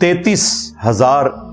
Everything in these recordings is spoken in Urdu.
33,000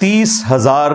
30,000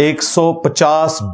150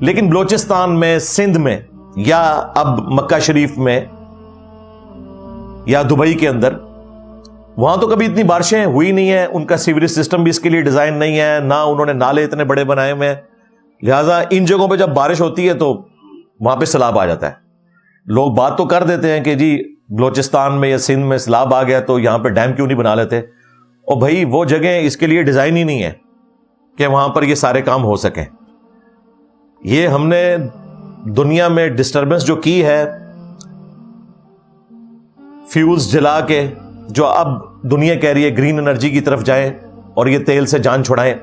لیکن بلوچستان میں، سندھ میں، یا اب مکہ شریف میں یا دبئی کے اندر، وہاں تو کبھی اتنی بارشیں ہوئی نہیں ہیں، ان کا سیوریج سسٹم بھی اس کے لیے ڈیزائن نہیں ہے، نہ انہوں نے نالے اتنے بڑے بنائے ہوئے ہیں، لہٰذا ان جگہوں پہ جب بارش ہوتی ہے تو وہاں پہ سیلاب آ جاتا ہے۔ لوگ بات تو کر دیتے ہیں کہ جی بلوچستان میں یا سندھ میں سیلاب آ گیا تو یہاں پہ ڈیم کیوں نہیں بنا لیتے، اور بھائی وہ جگہیں اس کے لیے ڈیزائن ہی نہیں ہے کہ وہاں پر یہ سارے کام ہو سکیں۔ یہ ہم نے دنیا میں ڈسٹربنس جو کی ہے، فیولز جلا کے، جو اب دنیا کہہ رہی ہے گرین انرجی کی طرف جائیں اور یہ تیل سے جان چھڑائیں،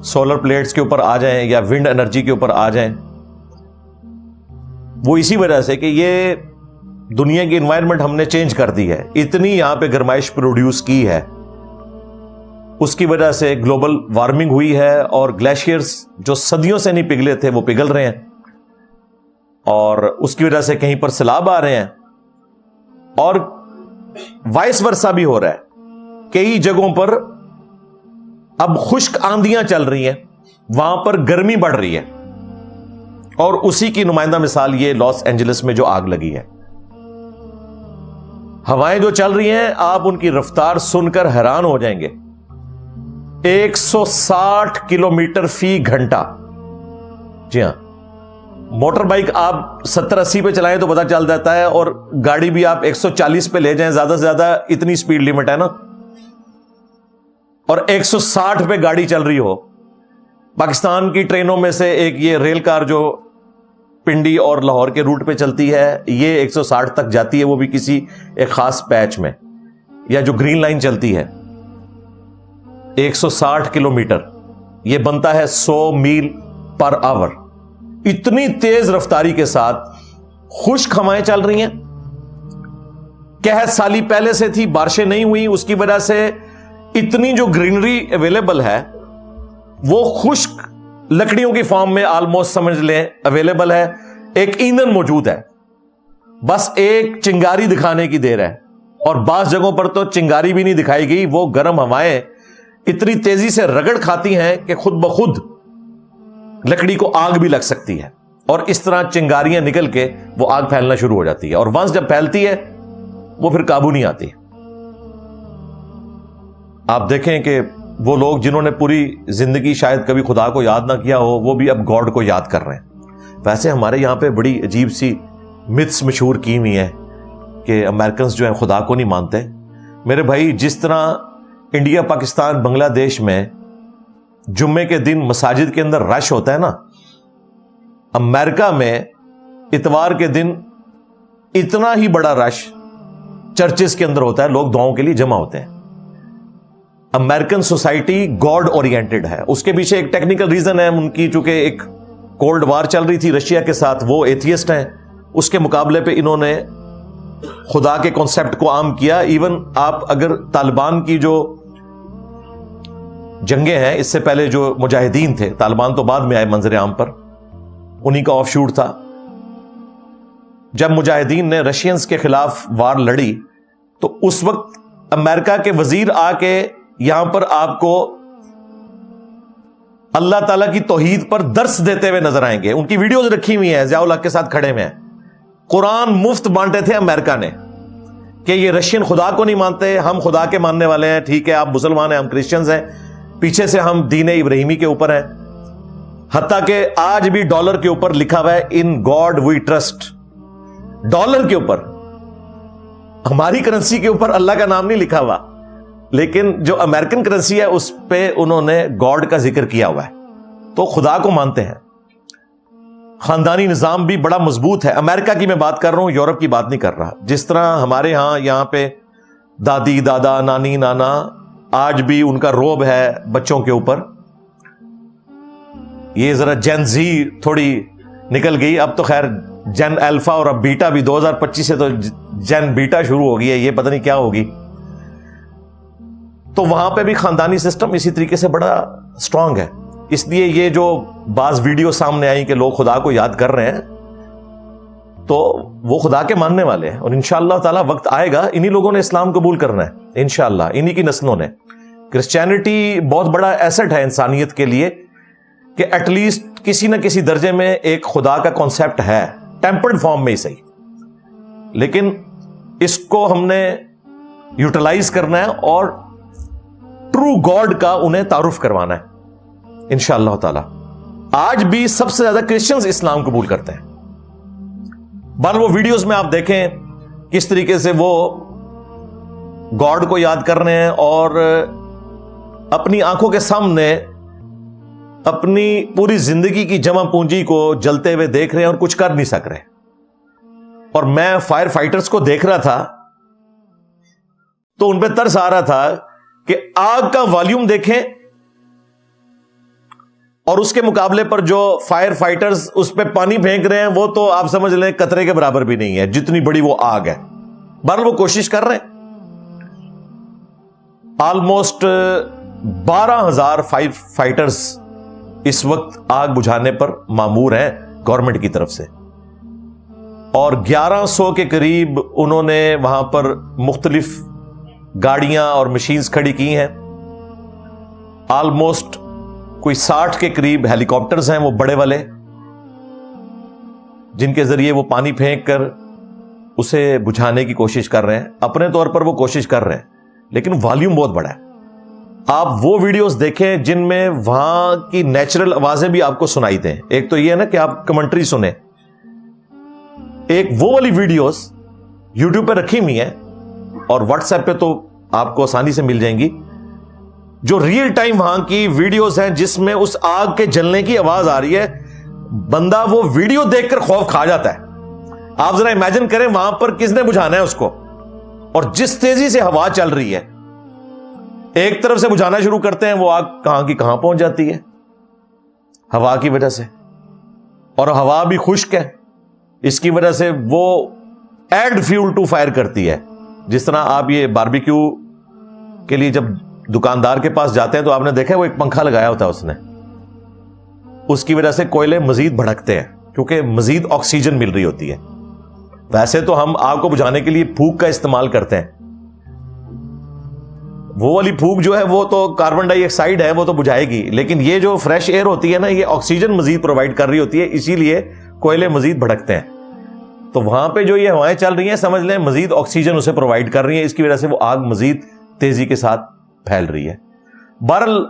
سولر پلیٹس کے اوپر آ جائیں یا ونڈ انرجی کے اوپر آ جائیں، وہ اسی وجہ سے کہ یہ دنیا کی انوائرمنٹ ہم نے چینج کر دی ہے، اتنی یہاں پہ گرمائش پروڈیوس کی ہے، اس کی وجہ سے گلوبل وارمنگ ہوئی ہے، اور گلیشیئرز جو صدیوں سے نہیں پگھلے تھے وہ پگھل رہے ہیں، اور اس کی وجہ سے کہیں پر سیلاب آ رہے ہیں، اور وائس ورثہ بھی ہو رہا ہے۔ کئی جگہوں پر اب خشک آندیاں چل رہی ہیں، وہاں پر گرمی بڑھ رہی ہے، اور اسی کی نمائندہ مثال یہ لاس اینجلس میں جو آگ لگی ہے۔ ہوائیں جو چل رہی ہیں، آپ ان کی رفتار سن کر حیران ہو جائیں گے، 160 کلومیٹر فی گھنٹہ۔ جی ہاں، موٹر بائک آپ 70-80 پہ چلائیں تو پتہ چل جاتا ہے، اور گاڑی بھی آپ 140 پہ لے جائیں، زیادہ سے زیادہ اتنی سپیڈ لمٹ ہے نا، اور 160 پہ گاڑی چل رہی ہو۔ پاکستان کی ٹرینوں میں سے ایک یہ ریل کار جو پنڈی اور لاہور کے روٹ پہ چلتی ہے، یہ 160 تک جاتی ہے، وہ بھی کسی ایک خاص پیچ میں، یا جو گرین لائن چلتی ہے 160 کلومیٹر، یہ بنتا ہے 100 میل پر آور۔ اتنی تیز رفتاری کے ساتھ خشک ہوائیں چل رہی ہیں، قحط سالی پہلے سے تھی، بارشیں نہیں ہوئی، اس کی وجہ سے اتنی جو گرینری اویلیبل ہے وہ خشک لکڑیوں کی فارم میں آلموسٹ سمجھ لیں اویلیبل ہے، ایک ایندھن موجود ہے، بس ایک چنگاری دکھانے کی دیر ہے، اور بعض جگہوں پر تو چنگاری بھی نہیں دکھائی گئی، وہ گرم ہوائیں اتنی تیزی سے رگڑ کھاتی ہیں کہ خود بخود لکڑی کو آگ بھی لگ سکتی ہے، اور اس طرح چنگاریاں نکل کے وہ آگ پھیلنا شروع ہو جاتی ہے، اور ونس جب پھیلتی ہے وہ پھر قابو نہیں آتی۔ آپ دیکھیں کہ وہ لوگ جنہوں نے پوری زندگی شاید کبھی خدا کو یاد نہ کیا ہو، وہ بھی اب گاڈ کو یاد کر رہے ہیں۔ ویسے ہمارے یہاں پہ بڑی عجیب سی متس مشہور کی ہوئی ہیں کہ امریکنز جو ہیں خدا کو نہیں مانتے۔ میرے بھائی، جس طرح انڈیا، پاکستان، بنگلہ دیش میں جمعے کے دن مساجد کے اندر رش ہوتا ہے نا، امریکہ میں اتوار کے دن اتنا ہی بڑا رش چرچز کے اندر ہوتا ہے، لوگ دعاؤں کے لیے جمع ہوتے ہیں۔ امریکن سوسائٹی گاڈ اورینٹڈ ہے، اس کے پیچھے ایک ٹیکنیکل ریزن ہے، ان کی چونکہ ایک کولڈ وار چل رہی تھی رشیا کے ساتھ، وہ ایتھیسٹ ہیں، اس کے مقابلے پہ انہوں نے خدا کے کانسیپٹ کو عام کیا۔ ایون آپ اگر طالبان کی جو جنگیں ہیں، اس سے پہلے جو مجاہدین تھے، طالبان تو بعد میں آئے منظر عام پر، انہی کا آف شوٹ تھا، جب مجاہدین نے رشینز کے خلاف وار لڑی تو اس وقت امریکہ کے وزیر آ کے یہاں پر آپ کو اللہ تعالیٰ کی توحید پر درس دیتے ہوئے نظر آئیں گے، ان کی ویڈیوز رکھی ہوئی ہیں، ضیاء الحق کے ساتھ کھڑے ہوئے ہیں، قرآن مفت بانٹے تھے امریکہ نے کہ یہ رشین خدا کو نہیں مانتے، ہم خدا کے ماننے والے ہیں، ٹھیک ہے آپ مسلمان ہیں، ہم کرسچنز ہیں، پیچھے سے ہم دین ابراہیمی کے اوپر ہیں، حتیٰ کہ آج بھی ڈالر کے اوپر لکھا ہوا ہے in God we trust, dollar کے اوپر، ہماری کرنسی کے اوپر اللہ کا نام نہیں لکھا ہوا، لیکن جو امریکن کرنسی ہے اس پہ انہوں نے گاڈ کا ذکر کیا ہوا ہے، تو خدا کو مانتے ہیں۔ خاندانی نظام بھی بڑا مضبوط ہے، امریکہ کی میں بات کر رہا ہوں، یورپ کی بات نہیں کر رہا۔ جس طرح ہمارے یہاں پہ دادی، دادا، نانی، نانا، آج بھی ان کا روب ہے بچوں کے اوپر۔ یہ ذرا جین زی تھوڑی نکل گئی، اب تو خیر جین الفا اور اب بیٹا بھی، 2025 سے تو جین بیٹا شروع ہو گئی ہے، یہ پتہ نہیں کیا ہوگی۔ تو وہاں پہ بھی خاندانی سسٹم اسی طریقے سے بڑا سٹرونگ ہے، اس لیے یہ جو بعض ویڈیو سامنے آئی کہ لوگ خدا کو یاد کر رہے ہیں، تو وہ خدا کے ماننے والے ہیں، اور انشاءاللہ تعالی وقت آئے گا انہی لوگوں نے اسلام قبول کرنا ہے انشاءاللہ، انہی کی نسلوں نے۔ کرسچینٹی بہت بڑا ایسٹ ہے انسانیت کے لیے، کہ ایٹ لیسٹ کسی نہ کسی درجے میں ایک خدا کا کانسیپٹ ہے، ٹیمپرڈ فارم میں ہی صحیح، لیکن اس کو ہم نے یوٹیلائز کرنا ہے اور ٹرو گاڈ کا انہیں تعارف کروانا ہے انشاءاللہ تعالی۔ آج بھی سب سے زیادہ کرسچنز اسلام قبول کرتے ہیں۔ بہرحال وہ ویڈیوز میں آپ دیکھیں کس طریقے سے وہ گاڈ کو یاد کر رہے ہیں اور اپنی آنکھوں کے سامنے اپنی پوری زندگی کی جمع پونجی کو جلتے ہوئے دیکھ رہے ہیں اور کچھ کر نہیں سک رہے۔ اور میں فائر فائٹرز کو دیکھ رہا تھا تو ان پہ ترس آ رہا تھا کہ آگ کا والیوم دیکھیں اور اس کے مقابلے پر جو فائر فائٹرز اس پہ پانی پھینک رہے ہیں وہ تو آپ سمجھ لیں قطرے کے برابر بھی نہیں ہے، جتنی بڑی وہ آگ ہے۔ بہرحال وہ کوشش کر رہے ہیں۔ آلموسٹ 12,000 فائر فائٹرز اس وقت آگ بجھانے پر مامور ہیں گورنمنٹ کی طرف سے، اور 1100 کے قریب انہوں نے وہاں پر مختلف گاڑیاں اور مشینز کھڑی کی ہیں۔ آلموسٹ کوئی 60 کے قریب ہیلی کاپٹرز ہیں وہ بڑے والے، جن کے ذریعے وہ پانی پھینک کر اسے بجھانے کی کوشش کر رہے ہیں۔ اپنے طور پر وہ کوشش کر رہے ہیں لیکن والیوم بہت بڑا ہے۔ آپ وہ ویڈیوز دیکھیں جن میں وہاں کی نیچرل آوازیں بھی آپ کو سنائی دیں۔ ایک تو یہ ہے نا کہ آپ کمنٹری سنیں، ایک وہ والی ویڈیوز یوٹیوب پہ رکھی ہوئی ہیں اور واٹس ایپ پہ تو آپ کو آسانی سے مل جائیں گی، جو ریئل ٹائم وہاں کی ویڈیوز ہیں جس میں اس آگ کے جلنے کی آواز آ رہی ہے۔ بندہ وہ ویڈیو دیکھ کر خوف کھا جاتا ہے۔ آپ ذرا امیجن کریں وہاں پر کس نے بجھانا ہے اس کو، اور جس تیزی سے ہوا چل رہی ہے، ایک طرف سے بجھانا شروع کرتے ہیں وہ آگ کہاں کی کہاں پہنچ جاتی ہے ہوا کی وجہ سے، اور ہوا بھی خشک ہے، اس کی وجہ سے وہ ایڈ فیول ٹو فائر کرتی ہے۔ جس طرح آپ یہ باربیکیو کے لیے جب دکاندار کے پاس جاتے ہیں تو آپ نے دیکھا ہے وہ ایک پنکھا لگایا ہوتا ہے اس نے، اس کی وجہ سے کوئلے مزید بھڑکتے ہیں کیونکہ مزید آکسیجن مل رہی ہوتی ہے۔ ویسے تو ہم آگ کو بجھانے کے لیے پھونک کا استعمال کرتے ہیں، وہ والی پھونک جو ہے وہ تو کاربن ڈائی آکسائڈ ہے، وہ تو بجھائے گی، لیکن یہ جو فریش ایئر ہوتی ہے نا یہ آکسیجن مزید پرووائڈ کر رہی ہوتی ہے، اسی لیے کوئلے مزید بھڑکتے ہیں۔ تو وہاں پہ جو یہ ہوائیں چل رہی ہیں سمجھ لیں مزید آکسیجن اسے پرووائڈ کر رہی ہیں، اس کی وجہ سے وہ آگ مزید تیزی کے ساتھ پھیل رہی ہے۔ بہرحال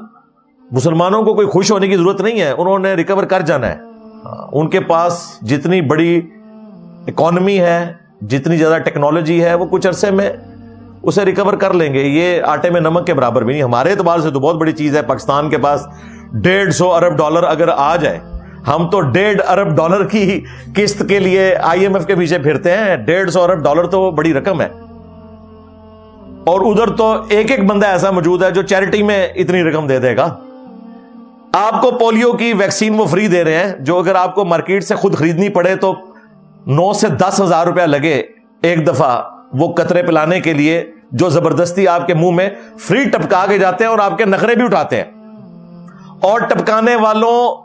مسلمانوں کو کوئی خوش ہونے کی ضرورت نہیں ہے، انہوں نے ریکور کر جانا ہے۔ ان کے پاس جتنی بڑی اکانومی ہے، جتنی زیادہ ٹیکنالوجی ہے، وہ کچھ عرصے میں اسے ریکور کر لیں گے۔ یہ آٹے میں نمک کے برابر بھی نہیں، ہمارے اعتبار سے تو بہت بڑی چیز ہے۔ پاکستان کے پاس 150 ارب ڈالر اگر آ جائے، ہم تو 1.5 ارب ڈالر کی قسط کے لیے IMF کے پیچھے پھرتے ہیں۔ 150 ارب ڈالر تو بڑی رقم ہے، اور ادھر تو ایک ایک بندہ ایسا موجود ہے جو چیریٹی میں اتنی رقم دے دے گا۔ آپ کو پولیو کی ویکسین وہ فری دے رہے ہیں، جو اگر آپ کو مارکیٹ سے خود خریدنی پڑے تو 9 سے 10 ہزار روپیہ لگے ایک دفعہ وہ قطرے پلانے کے لیے، جو زبردستی آپ کے منہ میں فری ٹپکا کے جاتے ہیں اور آپ کے نخرے بھی اٹھاتے ہیں، اور ٹپکانے والوں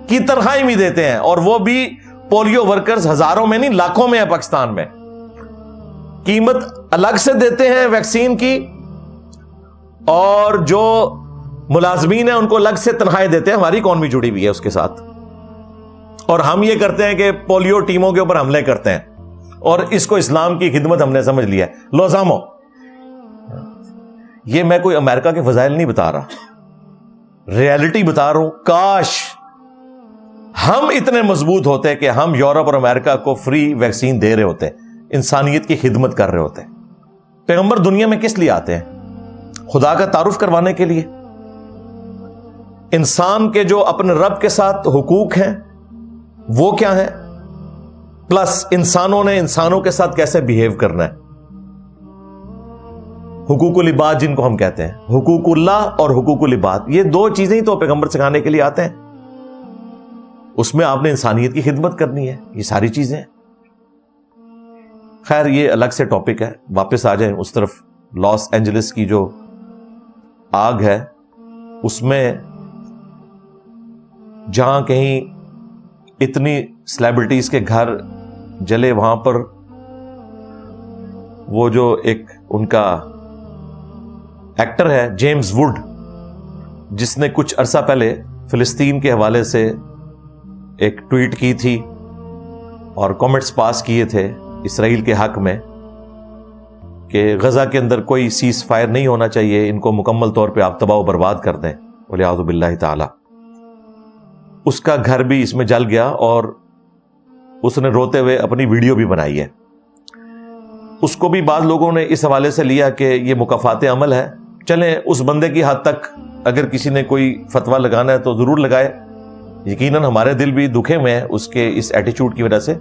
کی تنخواہیں بھی دیتے ہیں، اور وہ بھی پولیو ورکرز ہزاروں میں نہیں لاکھوں میں ہے پاکستان میں۔ قیمت الگ سے دیتے ہیں ویکسین کی، اور جو ملازمین ہیں ان کو الگ سے تنخواہیں دیتے ہیں۔ ہماری اکانومی جڑی ہوئی ہے اس کے ساتھ، اور ہم یہ کرتے ہیں کہ پولیو ٹیموں کے اوپر حملے کرتے ہیں، اور اس کو اسلام کی خدمت ہم نے سمجھ لیا ہے۔ لوزامو، یہ میں کوئی امریکہ کے فضائل نہیں بتا رہا، ریالٹی بتا رہا ہوں۔ کاش ہم اتنے مضبوط ہوتے کہ ہم یورپ اور امریکہ کو فری ویکسین دے رہے ہوتے، انسانیت کی خدمت کر رہے ہوتے۔ پیغمبر دنیا میں کس لیے آتے ہیں؟ خدا کا تعارف کروانے کے لیے۔ انسان کے جو اپنے رب کے ساتھ حقوق ہیں وہ کیا ہیں، پلس انسانوں نے انسانوں کے ساتھ کیسے بیہیو کرنا ہے۔ حقوق العباد جن کو ہم کہتے ہیں، حقوق اللہ اور حقوق العباد، یہ دو چیزیں ہی تو پیغمبر سکھانے کے لیے آتے ہیں۔ اس میں آپ نے انسانیت کی خدمت کرنی ہے، یہ ساری چیزیں ہیں۔ خیر یہ الگ سے ٹاپک ہے، واپس آ جائیں اس طرف۔ لاس اینجلس کی جو آگ ہے اس میں جہاں کہیں اتنی سیلیبریٹیز کے گھر جلے، وہاں پر وہ جو ایک ان کا ایکٹر ہے جیمز ووڈ، جس نے کچھ عرصہ پہلے فلسطین کے حوالے سے ایک ٹویٹ کی تھی اور کامنٹس پاس کیے تھے اسرائیل کے حق میں کہ غزہ کے اندر کوئی سیز فائر نہیں ہونا چاہیے، ان کو مکمل طور پہ آپ تباہ و برباد کر دیں، والعیاذ باللہ تعالی۔ اس کا گھر بھی اس میں جل گیا اور اس نے روتے ہوئے اپنی ویڈیو بھی بنائی ہے۔ اس کو بھی بعض لوگوں نے اس حوالے سے لیا کہ یہ مکافات عمل ہے۔ چلیں، اس بندے کی حد تک اگر کسی نے کوئی فتویٰ لگانا ہے تو ضرور لگائے، یقیناً ہمارے دل بھی دکھے ہوئے ہیں اس کے اس ایٹیچیوڈ کی وجہ سے،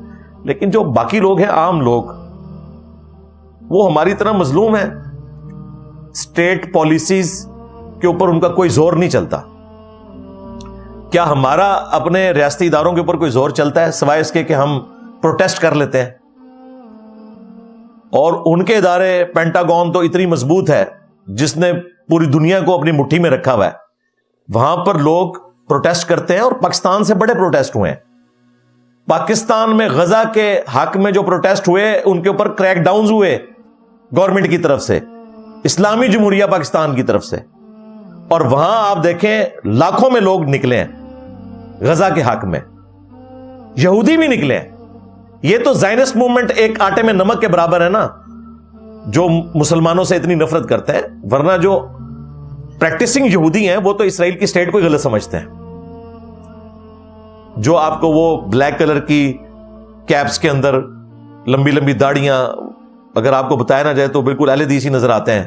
لیکن جو باقی لوگ ہیں، عام لوگ، وہ ہماری طرح مظلوم ہیں۔ اسٹیٹ پالیسیز کے اوپر ان کا کوئی زور نہیں چلتا۔ کیا ہمارا اپنے ریاستی اداروں کے اوپر کوئی زور چلتا ہے سوائے اس کے کہ ہم پروٹیسٹ کر لیتے ہیں؟ اور ان کے ادارے پینٹاگون تو اتنی مضبوط ہے جس نے پوری دنیا کو اپنی مٹھی میں رکھا ہوا ہے، وہاں پر لوگ پروٹیسٹ کرتے ہیں، اور پاکستان سے بڑے پروٹیسٹ ہوئے ہیں۔ پاکستان میں غزہ کے حق میں جو پروٹیسٹ ہوئے ان کے اوپر کریک ڈاؤنز ہوئے گورنمنٹ کی طرف سے، اسلامی جمہوریہ پاکستان کی طرف سے، اور وہاں آپ دیکھیں لاکھوں میں لوگ نکلے ہیں غزہ کے حق میں، یہودی بھی نکلے ہیں۔ یہ تو زائنسٹ موومنٹ ایک آٹے میں نمک کے برابر ہے نا، جو مسلمانوں سے اتنی نفرت کرتے ہیں، ورنہ جو پریکٹسنگ یہودی ہیں وہ تو اسرائیل کی اسٹیٹ کو ہی غلط سمجھتے ہیں۔ جو آپ کو وہ بلیک کلر کی کیپس کے اندر لمبی لمبی داڑیاں، اگر آپ کو بتایا نہ جائے تو بالکل اہل حدیث ہی نظر آتے ہیں،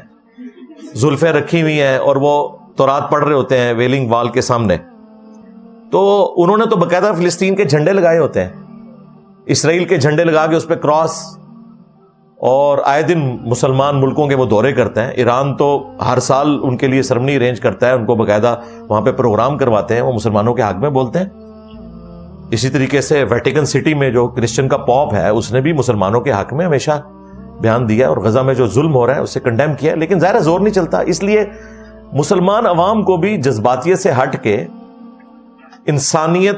زلفیں رکھی ہوئی ہیں اور وہ تورات پڑھ رہے ہوتے ہیں ویلنگ وال کے سامنے، تو انہوں نے تو باقاعدہ فلسطین کے جھنڈے لگائے ہوتے ہیں، اسرائیل کے جھنڈے لگا کے اس پہ کراس، اور آئے دن مسلمان ملکوں کے وہ دورے کرتے ہیں۔ ایران تو ہر سال ان کے لیے سرمنی ارینج کرتا ہے، ان کو باقاعدہ وہاں پہ پروگرام کرواتے ہیں، وہ مسلمانوں کے حق میں بولتے ہیں۔ اسی طریقے سے ویٹیکن سٹی میں جو کرسچن کا پاپ ہے اس نے بھی مسلمانوں کے حق میں ہمیشہ بیان دیا، اور غزہ میں جو ظلم ہو رہا ہے اسے کنڈیم کیا، لیکن ظاہر زور نہیں چلتا۔ اس لیے مسلمان عوام کو بھی جذباتیت سے ہٹ کے انسانیت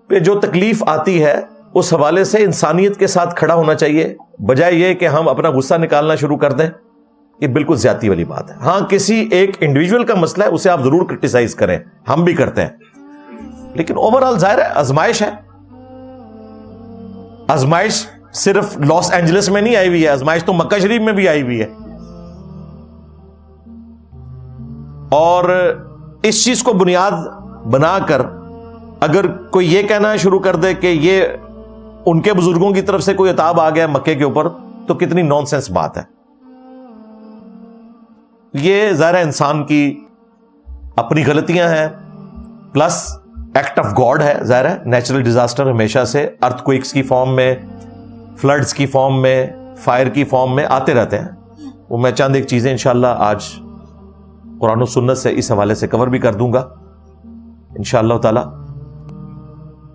پہ جو تکلیف آتی ہے اس حوالے سے انسانیت کے ساتھ کھڑا ہونا چاہیے، بجائے یہ کہ ہم اپنا غصہ نکالنا شروع کر دیں۔ یہ بالکل زیادتی والی بات ہے۔ ہاں، کسی ایک انڈیویجول کا مسئلہ ہے، اسے آپ ضرور کرٹیسائز کریں، ہم بھی کرتے ہیں، لیکن اوورآل ظاہر ہے آزمائش ہے۔ آزمائش صرف لاس اینجلس میں نہیں آئی ہوئی ہے، آزمائش تو مکہ شریف میں بھی آئی ہوئی ہے۔ اور اس چیز کو بنیاد بنا کر اگر کوئی یہ کہنا شروع کر دے کہ یہ ان کے بزرگوں کی طرف سے کوئی عتاب آ گیا مکے کے اوپر، تو کتنی نان سینس بات ہے۔ یہ ظاہر انسان کی اپنی غلطیاں ہیں، پلس ایکٹ آف گاڈ ہے۔ ظاہر ہے نیچرل ڈیزاسٹر ہمیشہ سے ارتھ کوئکس کی فارم میں، فلڈز کی فارم میں، فائر کی فارم میں آتے رہتے ہیں۔ وہ میں چند ایک چیزیں انشاءاللہ آج قرآن و سنت سے اس حوالے سے کور بھی کر دوں گا انشاءاللہ تعالی۔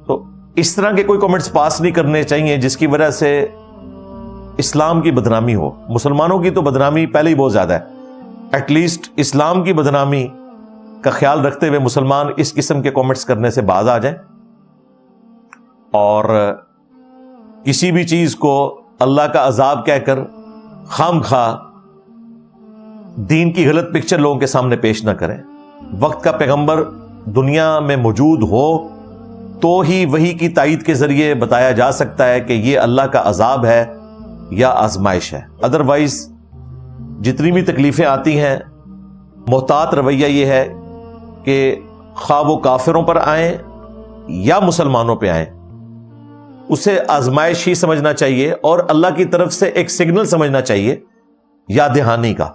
تو اس طرح کے کوئی کمنٹس پاس نہیں کرنے چاہیے جس کی وجہ سے اسلام کی بدنامی ہو۔ مسلمانوں کی تو بدنامی پہلے ہی بہت زیادہ ہے، ایٹ لیسٹ اسلام کی بدنامی کا خیال رکھتے ہوئے مسلمان اس قسم کے کامنٹس کرنے سے باز آ جائیں، اور کسی بھی چیز کو اللہ کا عذاب کہہ کر خام خواہ دین کی غلط پکچر لوگوں کے سامنے پیش نہ کریں۔ وقت کا پیغمبر دنیا میں موجود ہو تو ہی وحی کی تائید کے ذریعے بتایا جا سکتا ہے کہ یہ اللہ کا عذاب ہے یا آزمائش ہے، ادروائز جتنی بھی تکلیفیں آتی ہیں محتاط رویہ یہ ہے کہ خواہ وہ کافروں پر آئیں یا مسلمانوں پہ آئیں، اسے آزمائش ہی سمجھنا چاہیے، اور اللہ کی طرف سے ایک سگنل سمجھنا چاہیے یاد دہانی کا۔